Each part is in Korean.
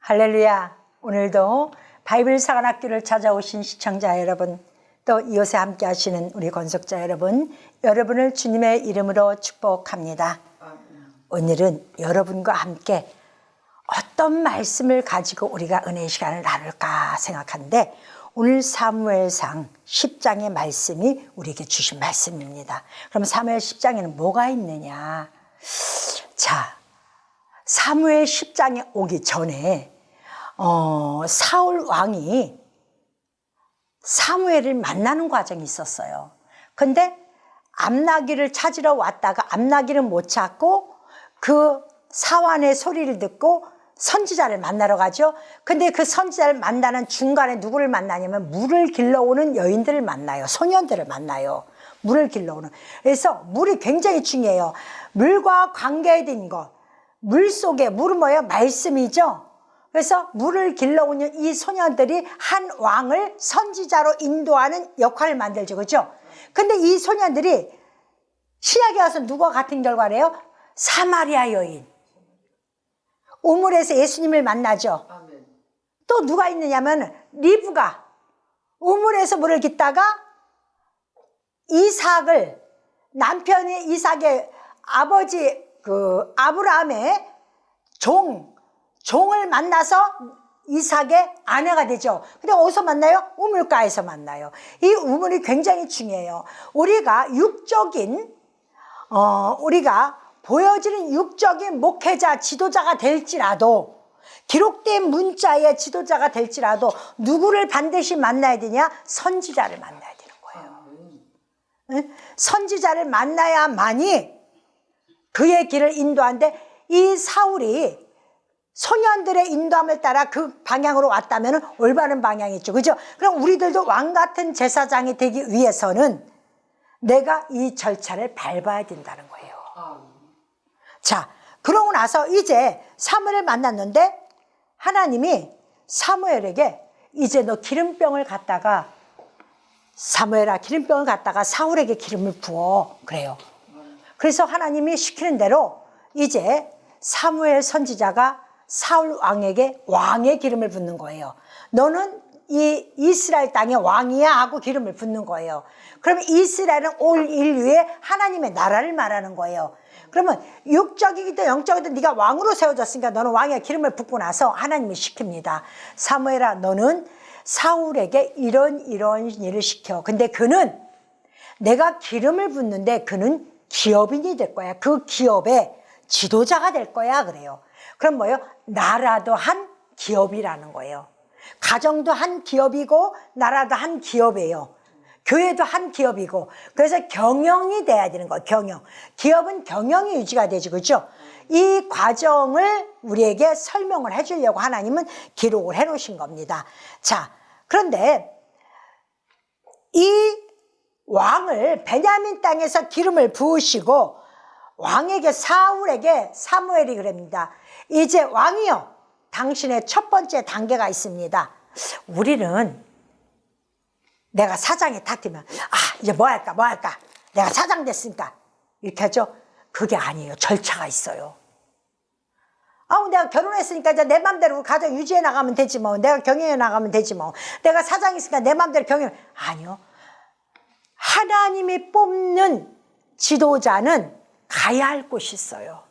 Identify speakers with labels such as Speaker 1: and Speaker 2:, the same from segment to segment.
Speaker 1: 할렐루야. 오늘도 바이블 사관학교를 찾아오신 시청자 여러분, 또 이곳에 함께 하시는 우리 건속자 여러분, 여러분을 주님의 이름으로 축복합니다. 오늘은 여러분과 함께 어떤 말씀을 가지고 우리가 은혜의 시간을 나눌까 생각하는데, 오늘 사무엘상 10장의 말씀이 우리에게 주신 말씀입니다. 그럼 사무엘 10장에는 뭐가 있느냐? 자, 사무엘 10장에 오기 전에 사울 왕이 사무엘을 만나는 과정이 있었어요. 근데 암나귀를 찾으러 왔다가 암나귀를 못 찾고 그 사환의 소리를 듣고 선지자를 만나러 가죠. 근데 그 선지자를 만나는 중간에 누구를 만나냐면 물을 길러오는 여인들을 만나요. 소년들을 만나요. 물을 길러오는. 그래서 물이 굉장히 중요해요. 물과 관계된 것. 물 속에, 물은 뭐예요? 말씀이죠. 그래서 물을 길러오는 이 소년들이 한 왕을 선지자로 인도하는 역할을 만들죠. 그렇죠? 근데 이 소년들이 신약에 와서 누가 같은 결과래요? 사마리아 여인. 우물에서 예수님을 만나죠. 또 누가 있느냐면 리브가 우물에서 물을 깃다가 이삭을, 남편이 이삭의 아버지 아브라함의 종을 만나서 이삭의 아내가 되죠. 근데 어디서 만나요? 우물가에서 만나요. 이 우물이 굉장히 중요해요. 우리가 우리가 보여지는 육적인 목회자, 지도자가 될지라도, 기록된 문자의 지도자가 될지라도 누구를 반드시 만나야 되냐? 선지자를 만나야 되는 거예요. 선지자를 만나야만이 그의 길을 인도하는데, 이 사울이 소년들의 인도함을 따라 그 방향으로 왔다면 올바른 방향이죠. 그죠? 그럼 우리들도 왕 같은 제사장이 되기 위해서는 내가 이 절차를 밟아야 된다는 거예요. 자, 그러고 나서 이제 사무엘을 만났는데 하나님이 사무엘에게 이제 너 기름병을 갖다가, 사무엘아 기름병을 갖다가 사울에게 기름을 부어. 그래요. 그래서 하나님이 시키는 대로 이제 사무엘 선지자가 사울 왕에게 왕의 기름을 붓는 거예요. 너는 이 이스라엘 땅의 왕이야 하고 기름을 붓는 거예요. 그러면 이스라엘은 올 인류의 하나님의 나라를 말하는 거예요. 그러면 육적이기도 영적이기도 네가 왕으로 세워졌으니까 너는 왕의 기름을 붓고 나서 하나님이 시킵니다. 사무엘아, 너는 사울에게 이런 일을 시켜. 근데 그는, 내가 기름을 붓는데 그는 기업인이 될 거야. 그 기업의 지도자가 될 거야. 그래요. 그럼 뭐예요? 나라도 한 기업이라는 거예요. 가정도 한 기업이고 나라도 한 기업이에요. 교회도 한 기업이고. 그래서 경영이 돼야 되는 거예요. 경영. 기업은 경영이 유지가 되죠. 그렇죠? 이 과정을 우리에게 설명을 해주려고 하나님은 기록을 해놓으신 겁니다. 자, 그런데 이 왕을 베냐민 땅에서 기름을 부으시고 왕에게, 사울에게 사무엘이 그럽니다. 이제 왕이요, 당신의 첫 번째 단계가 있습니다. 우리는 내가 사장이 탁 되면 이제 뭐 할까 내가 사장 됐으니까 이렇게 하죠. 그게 아니에요. 절차가 있어요. 내가 결혼했으니까 이제 내 맘대로 가정 유지해 나가면 되지 뭐, 내가 경영해 나가면 되지 뭐, 내가 사장이 있으니까 내 맘대로 아니요. 하나님이 뽑는 지도자는 가야 할 곳이 있어요.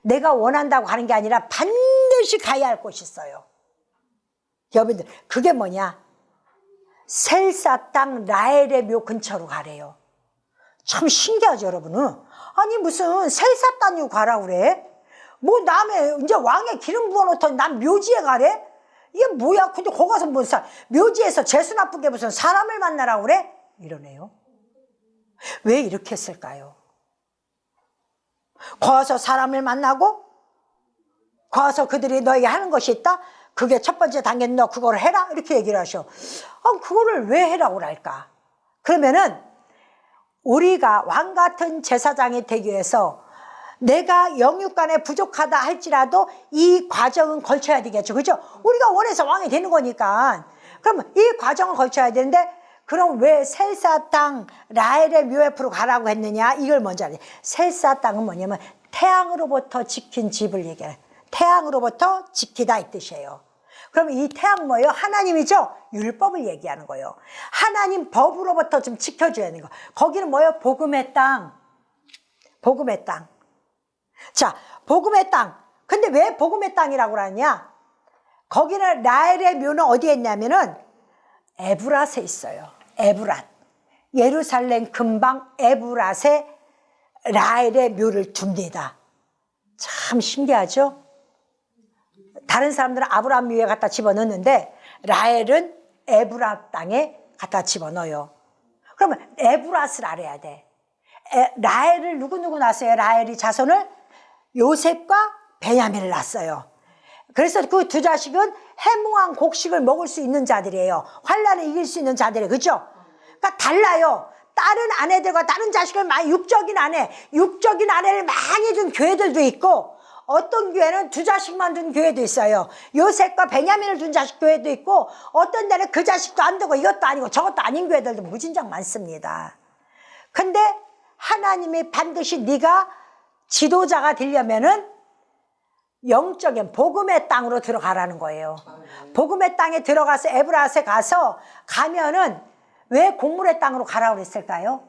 Speaker 1: 내가 원한다고 하는 게 아니라 반드시 가야 할 곳이 있어요. 여러분들, 그게 뭐냐? 셀사 땅 라헬의 묘 근처로 가래요. 참 신기하죠, 여러분은? 아니, 무슨 셀사 땅으로 가라고 그래? 뭐 남의 이제 왕의 기름 부어놓더니 난 묘지에 가래? 이게 뭐야? 근데 거기 가서 묘지에서 재수 나쁘게 무슨 사람을 만나라고 그래? 이러네요. 왜 이렇게 했을까요? 거기서 사람을 만나고, 거기서 그들이 너에게 하는 것이 있다? 그게 첫 번째 단계는 너 그걸 해라? 이렇게 얘기를 하셔. 그거를 왜 해라고 할까? 그러면은 우리가 왕 같은 제사장이 되기 위해서 내가 영육간에 부족하다 할지라도 이 과정은 걸쳐야 되겠죠. 그죠? 우리가 원해서 왕이 되는 거니까. 그러면 이 과정을 걸쳐야 되는데, 그럼 왜 셀사 땅 라헬의 묘 옆으로 가라고 했느냐? 이걸 먼저 알아야 돼. 셀사 땅은 뭐냐면 태양으로부터 지킨 집을 얘기해. 태양으로부터 지키다 이 뜻이에요. 그럼 이 태양 뭐예요? 하나님이죠? 율법을 얘기하는 거예요. 하나님 법으로부터 좀 지켜줘야 하는 거. 거기는 뭐예요? 복음의 땅. 복음의 땅. 자, 복음의 땅. 근데 왜 복음의 땅이라고 그러냐? 거기는 라헬의 묘는 어디에 있냐면은 에브랏에 있어요. 에브랏. 예루살렘 근방 에브랏에 라헬의 묘를 둡니다. 참 신기하죠? 다른 사람들은 아브라함 묘에 갖다 집어넣는데 라헬은 에브랏 땅에 갖다 집어넣어요. 그러면 에브랏을 알아야 돼. 라헬을 누구 낳았어요? 라헬이 자손을 요셉과 베냐민을 낳았어요. 그래서 그 두 자식은 해무한 곡식을 먹을 수 있는 자들이에요. 환난을 이길 수 있는 자들이에요. 그렇죠? 그러니까 달라요. 다른 아내들과 다른 자식을 많이 육적인 아내를 많이 둔 교회들도 있고, 어떤 교회는 두 자식만 둔 교회도 있어요. 요셉과 베냐민을 둔 자식 교회도 있고, 어떤 데는 그 자식도 안 두고 이것도 아니고 저것도 아닌 교회들도 무진장 많습니다. 근데 하나님이 반드시 네가 지도자가 되려면은 영적인 복음의 땅으로 들어가라는 거예요. 복음의 땅에 들어가서 에브랏에 가면은 왜 곡물의 땅으로 가라고 그랬을까요?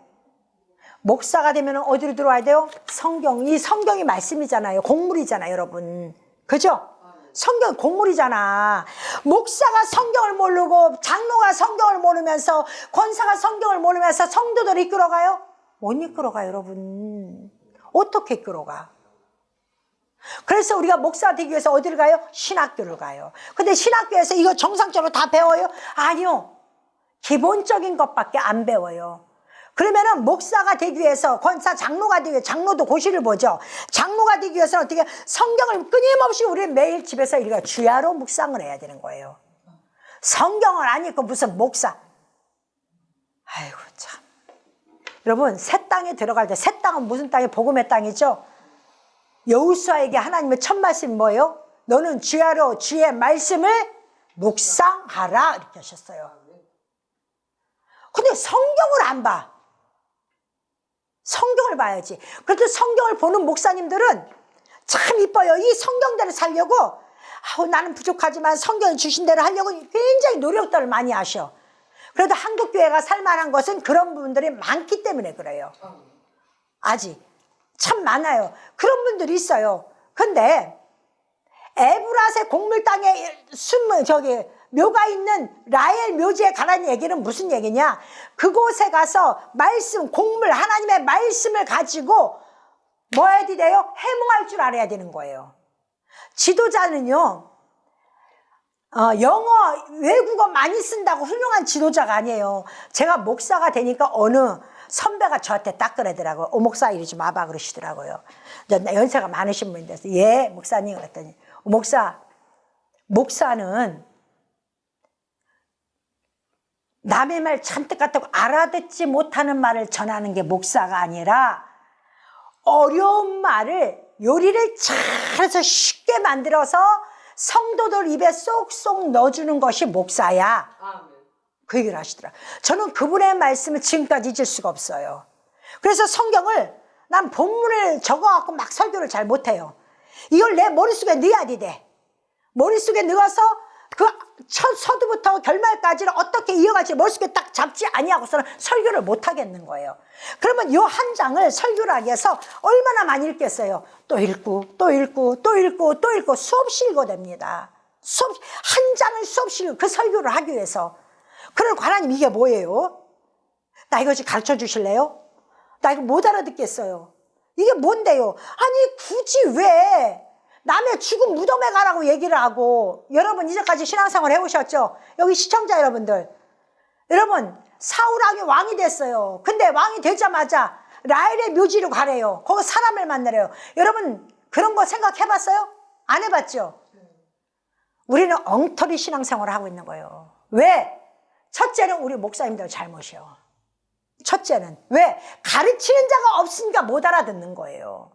Speaker 1: 목사가 되면 어디로 들어와야 돼요? 성경. 이 성경이 말씀이잖아요. 곡물이잖아요, 여러분. 그죠? 성경 곡물이잖아. 목사가 성경을 모르고 장로가 성경을 모르면서 권사가 성경을 모르면서 성도들을 이끌어가요? 못 이끌어가요, 여러분. 어떻게 이끌어가? 그래서 우리가 목사가 되기 위해서 어디를 가요? 신학교를 가요. 근데 신학교에서 이거 정상적으로 다 배워요? 아니요. 기본적인 것밖에 안 배워요. 그러면은 목사가 되기 위해서 권사 장로가 되기 위해서 장로도 고시를 보죠. 장로가 되기 위해서는 어떻게 성경을 끊임없이 우리는 매일 집에서 읽어 주야로 묵상을 해야 되는 거예요. 성경을 안 읽고 무슨 목사. 아이고 참. 여러분 새 땅에 들어갈 때 새 땅은 무슨 땅이 복음의 땅이죠. 여호수아에게 하나님의 첫 말씀이 뭐예요? 너는 주야로 주의 말씀을 묵상하라 이렇게 하셨어요. 근데 성경을 안 봐. 성경을 봐야지. 그래도 성경을 보는 목사님들은 참 이뻐요. 이 성경대로 살려고 나는 부족하지만 성경이 주신 대로 하려고 굉장히 노력들을 많이 하셔. 그래도 한국교회가 살만한 것은 그런 부분들이 많기 때문에 그래요. 아직 참 많아요. 그런 분들이 있어요. 근데 에브랏의 곡물 땅에 묘가 있는 라헬 묘지에 가라는 얘기는 무슨 얘기냐? 그곳에 가서 말씀, 곡물, 하나님의 말씀을 가지고 뭐 해야 돼요? 해몽할 줄 알아야 되는 거예요. 지도자는요, 영어, 외국어 많이 쓴다고 훌륭한 지도자가 아니에요. 제가 목사가 되니까 어느 선배가 저한테 딱 그러더라고요. 목사 이리 좀 와봐 그러시더라고요. 연세가 많으신 분인데, 예, 목사님 그랬더니, 목사는 남의 말 잔뜩 갖다고 알아듣지 못하는 말을 전하는 게 목사가 아니라 어려운 말을 요리를 잘해서 쉽게 만들어서 성도들 입에 쏙쏙 넣어주는 것이 목사야. 그 얘기를 하시더라. 저는 그분의 말씀을 지금까지 잊을 수가 없어요. 그래서 성경을 난 본문을 적어갖고 막 설교를 잘 못해요. 이걸 내 머릿속에 넣어야 돼. 머릿속에 넣어서 그 첫 서두부터 결말까지를 어떻게 이어갈지 머릿속에 딱 잡지 아니하고서는 설교를 못 하겠는 거예요. 그러면 이 한 장을 설교를 하기 위해서 얼마나 많이 읽겠어요. 또 읽고 또 읽고 또 읽고 또 읽고 수없이 읽어야 됩니다. 한 장을 수없이 읽고 그 설교를 하기 위해서. 그러니까 하나님 이게 뭐예요? 나 이거 좀 가르쳐 주실래요? 나 이거 못 알아듣겠어요. 이게 뭔데요? 아니 굳이 왜 남의 죽은 무덤에 가라고 얘기를 하고. 여러분 이제까지 신앙생활 해오셨죠? 여기 시청자 여러분들, 여러분 사울왕이 왕이 됐어요. 근데 왕이 되자마자 라헬의 묘지로 가래요. 거기 사람을 만나래요. 여러분 그런 거 생각해봤어요? 안 해봤죠? 우리는 엉터리 신앙생활을 하고 있는 거예요. 왜? 첫째는 우리 목사님들 잘못이요. 첫째는 왜? 가르치는 자가 없으니까 못 알아듣는 거예요.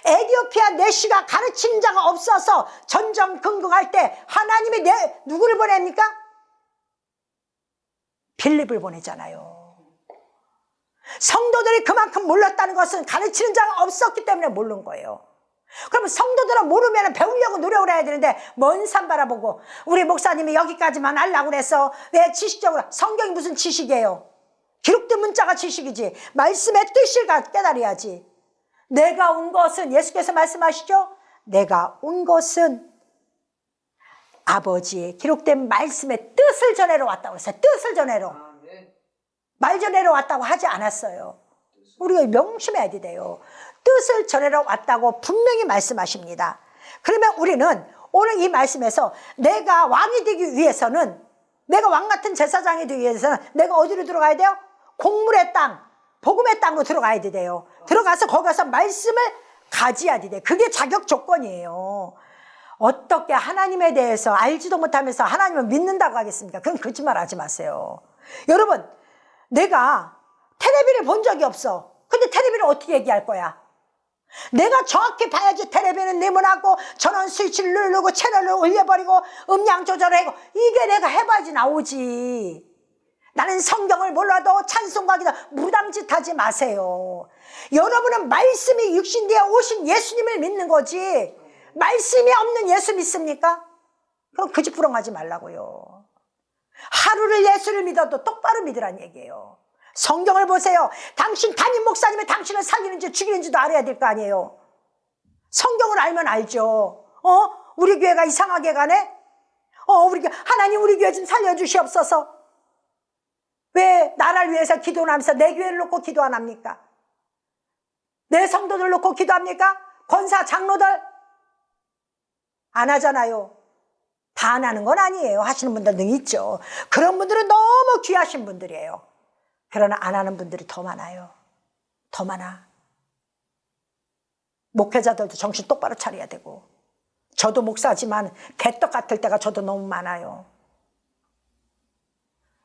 Speaker 1: 에디오피아 내시가 가르치는 자가 없어서 전전긍긍할 때 하나님이 누구를 보냅니까? 빌립을 보내잖아요. 성도들이 그만큼 몰랐다는 것은 가르치는 자가 없었기 때문에 모른 거예요. 그러면 성도들은 모르면 배우려고 노력을 해야 되는데 먼 산 바라보고 우리 목사님이 여기까지만 하려고 그랬어. 왜 지식적으로? 성경이 무슨 지식이에요? 기록된 문자가 지식이지. 말씀의 뜻을 깨달아야지. 내가 온 것은, 예수께서 말씀하시죠? 내가 온 것은 아버지의 기록된 말씀의 뜻을 전하러 왔다고 했어요. 뜻을 전하러. 말 전하러 왔다고 하지 않았어요. 우리가 명심해야 돼요. 뜻을 전하러 왔다고 분명히 말씀하십니다. 그러면 우리는 오늘 이 말씀에서 내가 왕이 되기 위해서는, 내가 왕 같은 제사장이 되기 위해서는 내가 어디로 들어가야 돼요? 공물의 땅, 복음의 땅으로 들어가야 돼요. 들어가서 거기서 말씀을 가져야 돼요. 그게 자격 조건이에요. 어떻게 하나님에 대해서 알지도 못하면서 하나님을 믿는다고 하겠습니까? 그건 거짓말 하지 마세요. 여러분, 내가 텔레비를 본 적이 없어. 근데 텔레비를 어떻게 얘기할 거야? 내가 정확히 봐야지. 텔레비는 네모나고 전원 스위치를 누르고 채널을 올려버리고 음량 조절을 하고, 이게 내가 해봐야지 나오지. 나는 성경을 몰라도 찬송가기도 무당짓 하지 마세요. 여러분은 말씀이 육신되어 오신 예수님을 믿는 거지, 말씀이 없는 예수 믿습니까? 그럼 그 집 부렁하지 말라고요. 하루를 예수를 믿어도 똑바로 믿으란 얘기예요. 성경을 보세요. 당신 담임 목사님이 당신을 살리는지 죽이는지도 알아야 될 거 아니에요. 성경을 알면 알죠. 우리 교회가 이상하게 가네? 하나님 우리 교회 좀 살려주시옵소서. 왜 나라를 위해서 기도를 하면서 내 교회를 놓고 기도 안 합니까? 내 성도들 놓고 기도합니까? 권사 장로들 안 하잖아요. 다 안 하는 건 아니에요. 하시는 분들 능 있죠. 그런 분들은 너무 귀하신 분들이에요. 그러나 안 하는 분들이 더 많아요. 더 많아. 목회자들도 정신 똑바로 차려야 되고, 저도 목사지만 개떡 같을 때가 저도 너무 많아요.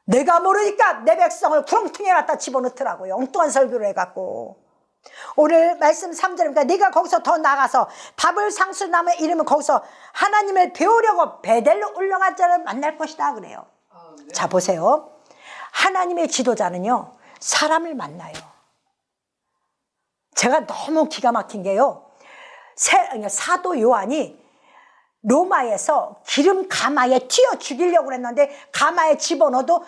Speaker 1: 내가 모르니까 내 백성을 구렁텅이에 갖다 집어넣더라고요. 엉뚱한 설교를 해갖고. 오늘 말씀 3절입니다. 네가 거기서 더 나가서 답을 상수나무에 이르면 거기서 하나님을 배우려고 베델로 올라간 자를 만날 것이다 그래요. 네. 자 보세요. 하나님의 지도자는요, 사람을 만나요. 제가 너무 기가 막힌 게요, 사도 요한이 로마에서 기름 가마에 튀어 죽이려고 했는데 가마에 집어넣어도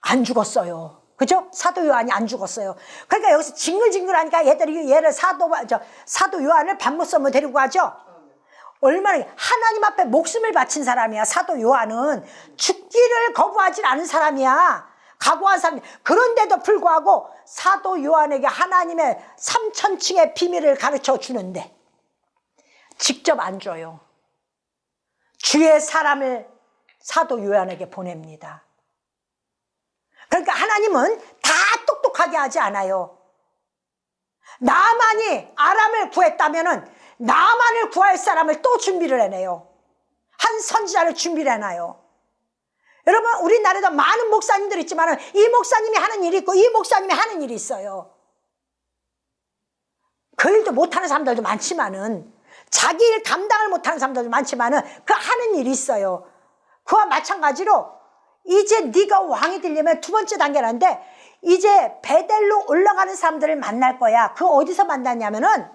Speaker 1: 안 죽었어요. 그죠? 사도 요한이 안 죽었어요. 그러니까 여기서 징글징글하니까 얘를 사도 요한을 반모섬으로 데리고 가죠. 얼마나 하나님 앞에 목숨을 바친 사람이야. 사도 요한은 죽기를 거부하지 않은 사람이야. 각오한 사람이야. 그런데도 불구하고 사도 요한에게 하나님의 3000층의 비밀을 가르쳐 주는데 직접 안 줘요. 주의 사람을 사도 요한에게 보냅니다. 그러니까 하나님은 다 똑똑하게 하지 않아요. 나만이 아람을 구했다면은 나만을 구할 사람을 또 준비를 해내요. 한 선지자를 준비를 해놔요. 여러분, 우리나라에도 많은 목사님들이 있지만 이 목사님이 하는 일이 있고 이 목사님이 하는 일이 있어요. 그 일도 못하는 사람들도 많지만은, 자기 일 감당을 못하는 사람들도 많지만은 그 하는 일이 있어요. 그와 마찬가지로 이제 네가 왕이 되려면 두 번째 단계라는데, 이제 베델로 올라가는 사람들을 만날 거야. 그 어디서 만났냐면은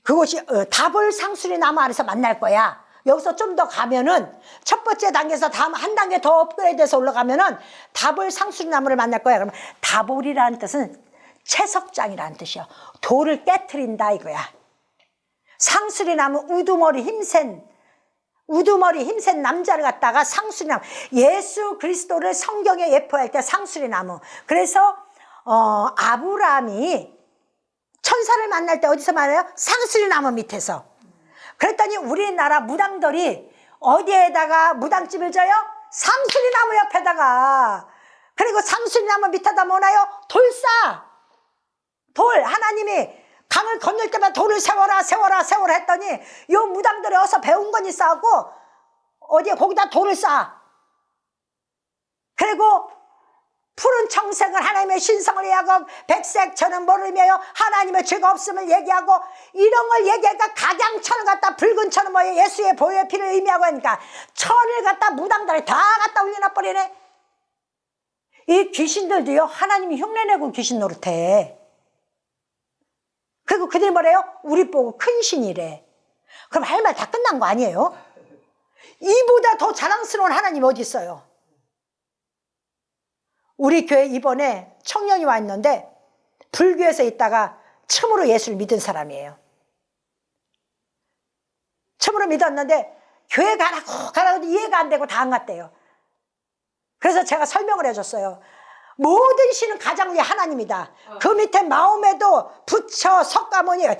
Speaker 1: 그곳이 다볼 상수리 나무 아래서 만날 거야. 여기서 좀 더 가면은 첫 번째 단계에서 다음 한 단계 더 업그레이드해서 올라가면은 다볼 상수리 나무를 만날 거야. 그러면 다볼이라는 뜻은 채석장이라는 뜻이야. 돌을 깨트린다 이거야. 상수리 나무, 우두머리 힘센 남자를 갖다가 상수리 나무, 예수 그리스도를 성경에 예표할 때 상수리 나무. 그래서 아브라함이 천사를 만날 때 어디서 만나요? 상수리 나무 밑에서. 그랬더니 우리나라 무당들이 어디에다가 무당집을 져요? 상수리 나무 옆에다가. 그리고 상수리 나무 밑에다 뭐나요? 돌. 하나님이 강을 건널 때마다 돌을 세워라 했더니 요 무당들이 어서 배운 건 있어갖고 어디에 거기다 돌을 쌓아. 그리고 푸른 청색을 하나님의 신성을 얘기하고 백색 저는 모르며요 하나님의 죄가 없음을 얘기하고 이런 걸 얘기하니까 각양천을 갖다 붉은 천은 뭐예요? 예수의 보혈의 피를 의미하고 하니까 천을 갖다 무당들이 다 갖다 올려놔버리네. 이 귀신들도요, 하나님이 흉내내고 귀신 노릇해. 그리고 그들이 뭐래요? 우리 보고 큰 신이래. 그럼 할 말 다 끝난 거 아니에요? 이보다 더 자랑스러운 하나님 어디 있어요? 우리 교회 이번에 청년이 와 있는데 불교에서 있다가 처음으로 예수를 믿은 사람이에요. 처음으로 믿었는데 교회 가라고 이해가 안 되고 다 안 갔대요. 그래서 제가 설명을 해줬어요. 모든 신은 가장 위에 하나님이다. 그 밑에 마음에도 부처가 석가모니가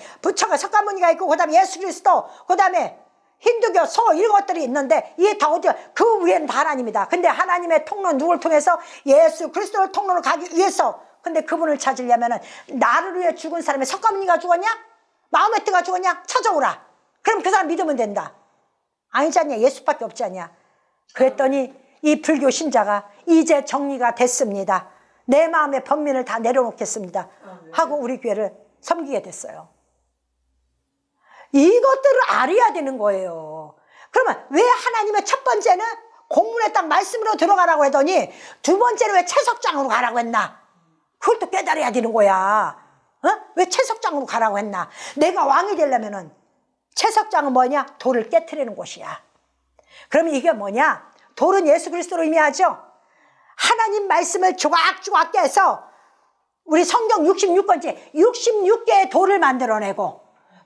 Speaker 1: 있고, 그 다음에 예수 그리스도, 그 다음에 힌두교, 소 이런 것들이 있는데 이게 다 어디야? 그 위에는 다 하나님이다. 근데 하나님의 통로 누굴 통해서? 예수 그리스도를 통로로 가기 위해서. 근데 그분을 찾으려면은 나를 위해 죽은 사람이 석가모니가 죽었냐? 마호메트가 죽었냐? 찾아오라. 그럼 그 사람 믿으면 된다. 아니지 않냐? 예수밖에 없지 않냐? 그랬더니 이 불교 신자가 이제 정리가 됐습니다. 내 마음의 번민을 다 내려놓겠습니다. 하고 우리 교회를 섬기게 됐어요. 이것들을 알아야 되는 거예요. 그러면 왜 하나님의 첫 번째는 공문에 딱 말씀으로 들어가라고 했더니 두 번째는 왜 채석장으로 가라고 했나? 그걸 또 깨달아야 되는 거야. 왜 채석장으로 가라고 했나? 내가 왕이 되려면은 채석장은 뭐냐? 돌을 깨트리는 곳이야. 그러면 이게 뭐냐? 돌은 예수 그리스도로 의미하죠. 하나님 말씀을 조각조각 깨서 우리 성경 66권째 66개의 돌을 만들어내고,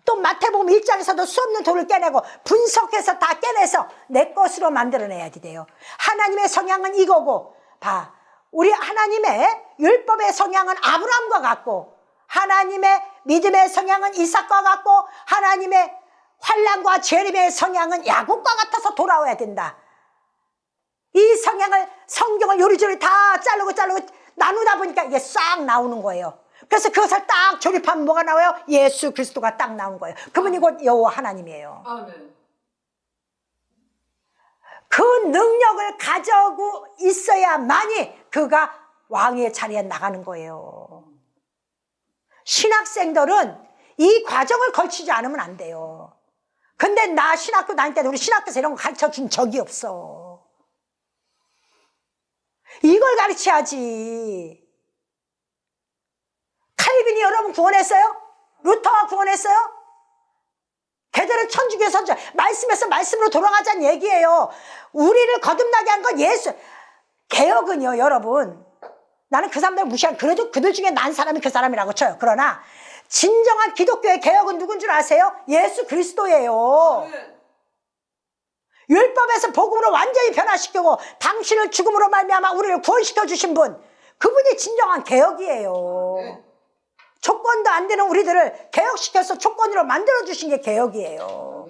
Speaker 1: 또 마태복음 1장에서도 수 없는 돌을 깨내고 분석해서 다 깨내서 내 것으로 만들어내야 돼요. 하나님의 성향은 이거고, 봐, 우리 하나님의 율법의 성향은 아브라함과 같고, 하나님의 믿음의 성향은 이삭과 같고, 하나님의 환난과 재림의 성향은 야곱과 같아서 돌아와야 된다. 이 성향을, 성경을 요리조리 다 자르고 나누다 보니까 이게 싹 나오는 거예요. 그래서 그것을 딱 조립하면 뭐가 나와요? 예수 그리스도가 딱 나온 거예요. 그분이 곧 여호와 하나님이에요. 아멘. 그 능력을 가지고 있어야만이 그가 왕의 자리에 나가는 거예요. 신학생들은 이 과정을 거치지 않으면 안 돼요. 근데 나 신학교 다닐 때는 우리 신학교에서 이런 거 가르쳐 준 적이 없어. 이걸 가르쳐야지. 칼빈이 여러분 구원했어요? 루터가 구원했어요? 걔들은 천주교 선조, 말씀에서 말씀으로 돌아가자는 얘기예요. 우리를 거듭나게 한 건 예수. 개혁은요, 여러분, 나는 그 사람들 무시한, 그래도 그들 중에 난 사람이 그 사람이라고 쳐요. 그러나 진정한 기독교의 개혁은 누군 줄 아세요? 예수 그리스도예요. 율법에서 복음으로 완전히 변화시키고 당신을 죽음으로 말미암아 우리를 구원시켜 주신 분, 그분이 진정한 개혁이에요. 조건도 안 되는 우리들을 개혁시켜서 조건으로 만들어 주신 게 개혁이에요.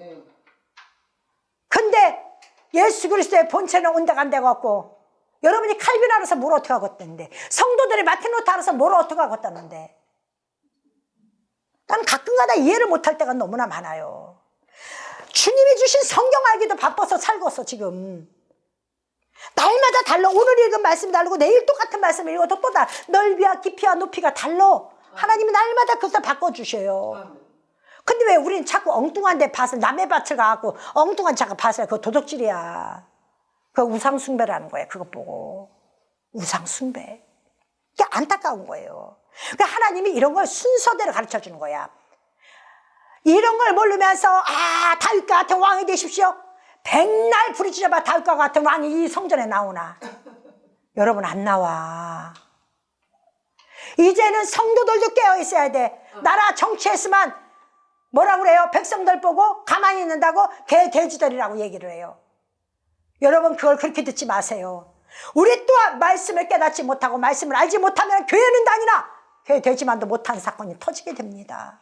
Speaker 1: 근데 예수 그리스도의 본체는 온데간데 같고, 여러분이 칼빈 알아서 뭘 어떻게 하겠다는데, 성도들이 마틴 루터 알아서 뭘 어떻게 하겠다는데, 나는 가끔가다 이해를 못할 때가 너무나 많아요. 주님이 주신 성경 알기도 바빠서 살고서 지금 날마다 달라. 오늘 읽은 말씀이 다르고 내일 똑같은 말씀 읽어도 또 달라. 넓이와 깊이와 높이가 달라. 하나님이 날마다 그것을 바꿔주셔요. 근데 왜 우리는 자꾸 엉뚱한 데 밭을, 남의 밭을 가갖고 엉뚱한 자가 밭을, 그거 도둑질이야. 그거 우상숭배라는 거예요. 그거 보고 우상숭배. 이게 안타까운 거예요. 그러니까 하나님이 이런 걸 순서대로 가르쳐주는 거야. 이런 걸 모르면서 다윗과 같은 왕이 되십시오. 백날 부르짖어봐 다윗과 같은 왕이 이 성전에 나오나? 여러분, 안 나와. 이제는 성도들도 깨어 있어야 돼. 나라 정치했으면 뭐라고 그래요? 백성들 보고 가만히 있는다고 개 돼지들이라고 얘기를 해요. 여러분, 그걸 그렇게 듣지 마세요. 우리 또한 말씀을 깨닫지 못하고 말씀을 알지 못하면 교회는 다니나 개 돼지만도 못한 사건이 터지게 됩니다.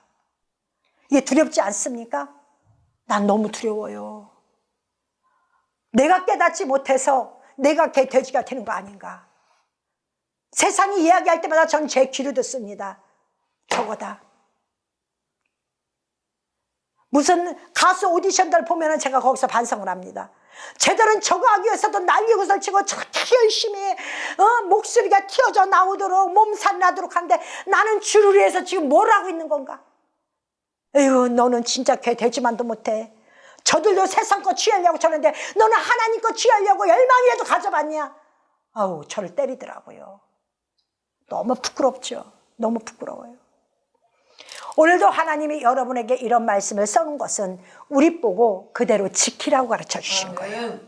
Speaker 1: 이게 두렵지 않습니까? 난 너무 두려워요. 내가 깨닫지 못해서 내가 개 돼지가 되는 거 아닌가. 세상이 이야기할 때마다 전 제 귀로 듣습니다. 저거다. 무슨 가수 오디션들 보면 제가 거기서 반성을 합니다. 쟤들은 저거 하기 위해서도 난리구슬 치고 저렇게 열심히 목소리가 튀어져 나오도록 몸살 나도록 하는데 나는 주를 위해서 지금 뭘 하고 있는 건가? 에휴, 너는 진짜 개 되지만도 못해. 저들도 세상 거 취하려고 저러는데 너는 하나님 거 취하려고 열망이라도 가져봤냐? 아우, 저를 때리더라고요. 너무 부끄럽죠. 너무 부끄러워요. 오늘도 하나님이 여러분에게 이런 말씀을 써놓은 것은 우리 보고 그대로 지키라고 가르쳐 주신 거예요.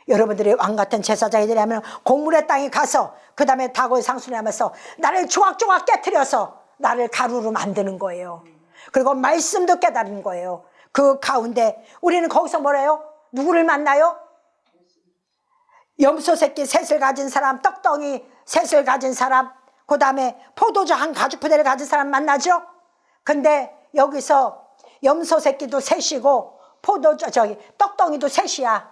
Speaker 1: 여러분들이 왕같은 제사장이 되려면 공물의 땅에 가서 그 다음에 다고의 상순에 하면서 나를 조각조각 깨트려서 나를 가루로 만드는 거예요. 그리고 말씀도 깨닫는 거예요. 그 가운데 우리는 거기서 뭐래요? 누구를 만나요? 염소 새끼 셋을 가진 사람, 떡덩이 셋을 가진 사람, 그 다음에 포도주 한 가죽 부대를 가진 사람 만나죠? 근데 여기서 염소 새끼도 셋이고 떡덩이도 셋이야.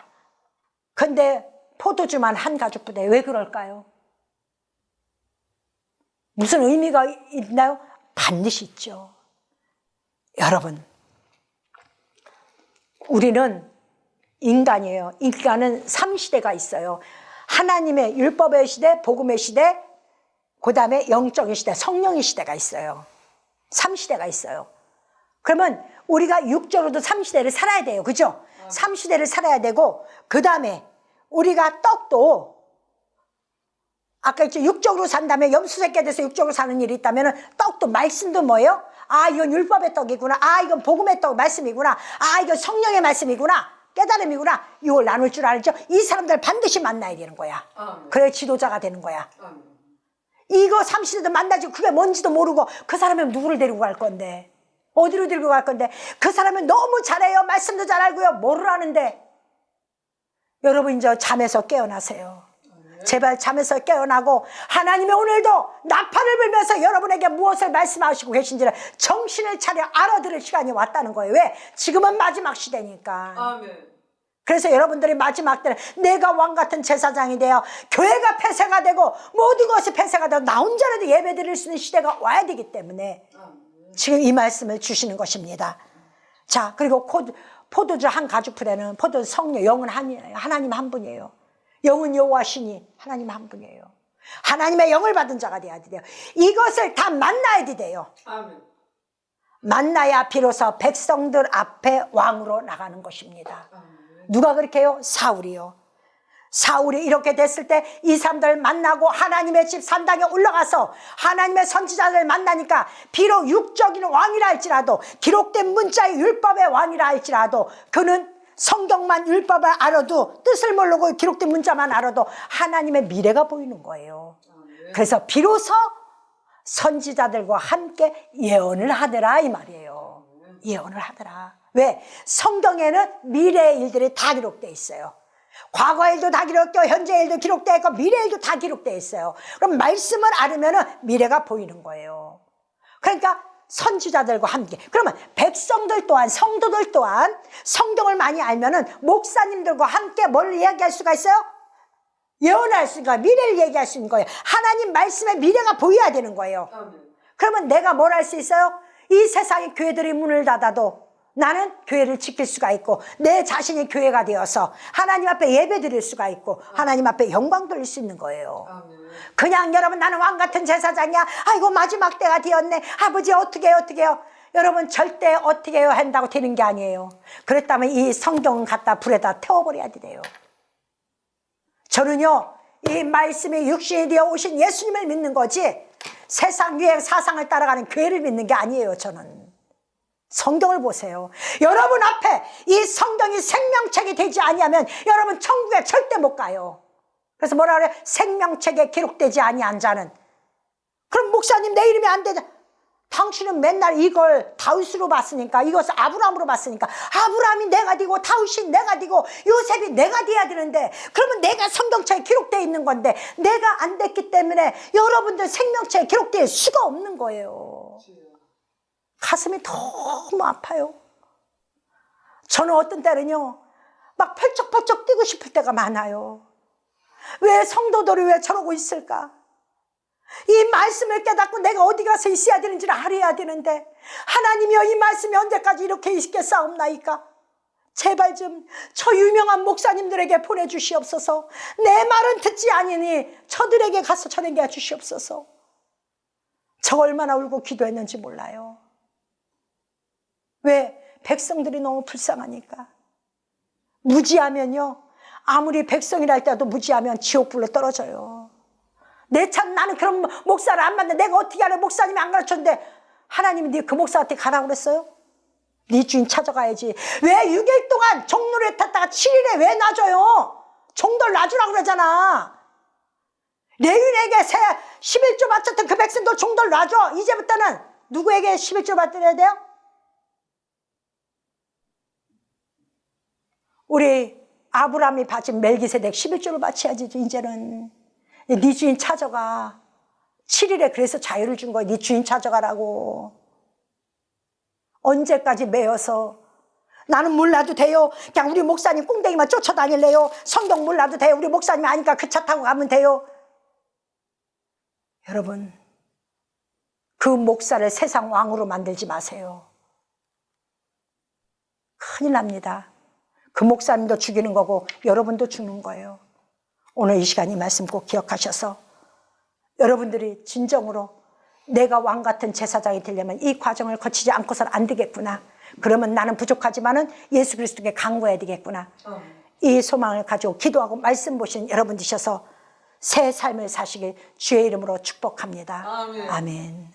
Speaker 1: 근데 포도주만 한 가죽 부대. 왜 그럴까요? 무슨 의미가 있나요? 반드시 있죠. 여러분, 우리는 인간이에요. 인간은 3시대가 있어요. 하나님의 율법의 시대, 복음의 시대, 그 다음에 영적인 시대, 성령의 시대가 있어요. 3시대가 있어요. 그러면 우리가 육적으로도 3시대를 살아야 돼요. 그죠? 3시대를 살아야 되고, 그 다음에 우리가 떡도 아까 있죠. 육적으로 산다면 염소새끼에 대해서 육적으로 사는 일이 있다면 떡도 말씀도 뭐예요? 아, 이건 율법의 떡이구나. 아, 이건 복음의 떡 말씀이구나. 아, 이건 성령의 말씀이구나. 깨달음이구나. 이걸 나눌 줄 알죠? 이 사람들 반드시 만나야 되는 거야. 그래 지도자가 되는 거야. 이거 30대도 만나지 그게 뭔지도 모르고 그 사람은 누구를 데리고 갈 건데, 어디로 데리고 갈 건데, 그 사람은 너무 잘해요. 말씀도 잘 알고요. 뭐를 하는데. 여러분 이제 잠에서 깨어나세요. 제발 잠에서 깨어나고 하나님이 오늘도 나팔을 불면서 여러분에게 무엇을 말씀하시고 계신지를 정신을 차려 알아들을 시간이 왔다는 거예요. 왜? 지금은 마지막 시대니까.
Speaker 2: 아멘.
Speaker 1: 그래서 여러분들이 마지막 때는 내가 왕같은 제사장이 되어 교회가 폐쇄가 되고 모든 것이 폐쇄가 되고 나 혼자라도 예배 드릴 수 있는 시대가 와야 되기 때문에 지금 이 말씀을 주시는 것입니다. 자, 그리고 포도주 한 가죽 부대는 포도주 성령, 영은 하나님 한 분이에요. 영은 여호와시니 하나님 한 분이에요. 하나님의 영을 받은 자가 돼야 돼요. 이것을 다 만나야 돼요.
Speaker 2: 아멘.
Speaker 1: 만나야 비로소 백성들 앞에 왕으로 나가는 것입니다. 누가 그렇게 해요? 사울이요. 사울이 이렇게 됐을 때 이 사람들 만나고 하나님의 집 산당에 올라가서 하나님의 선지자들 만나니까 비록 육적인 왕이라 할지라도 기록된 문자의 율법의 왕이라 할지라도 그는 성경만 율법을 알아도 뜻을 모르고 기록된 문자만 알아도 하나님의 미래가 보이는 거예요. 그래서 비로소 선지자들과 함께 예언을 하더라 이 말이에요. 예언을 하더라. 왜? 성경에는 미래의 일들이 다 기록되어 있어요. 과거의 일도 다 기록되어 현재의 일도 기록되어 있고 미래의 일도 다 기록되어 있어요. 그럼 말씀을 알으면 미래가 보이는 거예요. 그러니까 선지자들과 함께, 그러면 백성들 또한 성도들 또한 성경을 많이 알면은 목사님들과 함께 뭘 이야기할 수가 있어요? 예언할 수가, 미래를 얘기할 수 있는 거예요. 하나님 말씀의 미래가 보여야 되는 거예요. 그러면 내가 뭘 할 수 있어요? 이 세상의 교회들이 문을 닫아도 나는 교회를 지킬 수가 있고 내 자신이 교회가 되어서 하나님 앞에 예배 드릴 수가 있고 하나님 앞에 영광 돌릴 수 있는 거예요. 그냥 여러분 나는 왕같은 제사장이야, 아이고 마지막 때가 되었네, 아버지 어떻게 해요? 여러분 절대 어떻게 해요 한다고 되는 게 아니에요. 그랬다면 이 성경은 갖다 불에다 태워버려야 돼요. 저는요 이 말씀이 육신이 되어 오신 예수님을 믿는 거지 세상 유행 사상을 따라가는 교회를 믿는 게 아니에요. 저는 성경을 보세요. 여러분 앞에 이 성경이 생명책이 되지 아니하면 여러분 천국에 절대 못 가요. 그래서 뭐라 그래? 생명책에 기록되지 아니한 자는. 그럼 목사님 내 이름이 안 되냐? 당신은 맨날 이걸 다윗으로 봤으니까, 이것을 아브라함으로 봤으니까 아브라함이 내가 되고 다윗이 내가 되고 요셉이 내가 돼야 되는데, 그러면 내가 성경책에 기록되어 있는 건데 내가 안 됐기 때문에 여러분들 생명책에 기록될 수가 없는 거예요. 가슴이 너무 아파요. 저는 어떤 때는요 막 펄쩍펄쩍 뛰고 싶을 때가 많아요. 왜 성도들이 왜 저러고 있을까? 이 말씀을 깨닫고 내가 어디 가서 있어야 되는지를 알아야 되는데 하나님이여 이 말씀이 언제까지 이렇게 있겠사옵나이까? 제발 좀 저 유명한 목사님들에게 보내주시옵소서. 내 말은 듣지 아니니 저들에게 가서 전해게 주시옵소서. 저 얼마나 울고 기도했는지 몰라요. 왜? 백성들이 너무 불쌍하니까. 무지하면요 아무리 백성이라 할때도 무지하면 지옥불로 떨어져요. 내 참 나는 그런 목사를 안 만나. 내가 어떻게 알아? 목사님이 안 가르쳤는데 하나님이 네 그 목사한테 가라고 그랬어요? 네 주인 찾아가야지. 왜 6일 동안 종로를 탔다가 7일에 왜 놔줘요? 종들 놔주라고 그러잖아. 레위인에게 11조 바쳤던 그 백성도 종들 놔줘. 이제부터는 누구에게 11조 바쳐야 돼요? 우리 아브라함이 바친 멜기세덱 11조를 바쳐야지. 이제는 네 주인 찾아가. 7일에 그래서 자유를 준 거야. 네 주인 찾아가라고. 언제까지 매여서 나는 몰라도 돼요. 그냥 우리 목사님 꽁댕이만 쫓아다닐래요. 성경 몰라도 돼요. 우리 목사님 아니까 그 차 타고 가면 돼요. 여러분, 그 목사를 세상 왕으로 만들지 마세요. 큰일 납니다. 그 목사님도 죽이는 거고 여러분도 죽는 거예요. 오늘 이 시간 이 말씀 꼭 기억하셔서 여러분들이 진정으로 내가 왕 같은 제사장이 되려면 이 과정을 거치지 않고서는 안 되겠구나. 그러면 나는 부족하지만은 예수 그리스도께 간구해야 되겠구나. 이 소망을 가지고 기도하고 말씀 보신 여러분 되셔서 새 삶을 사시길 주의 이름으로 축복합니다. 아멘.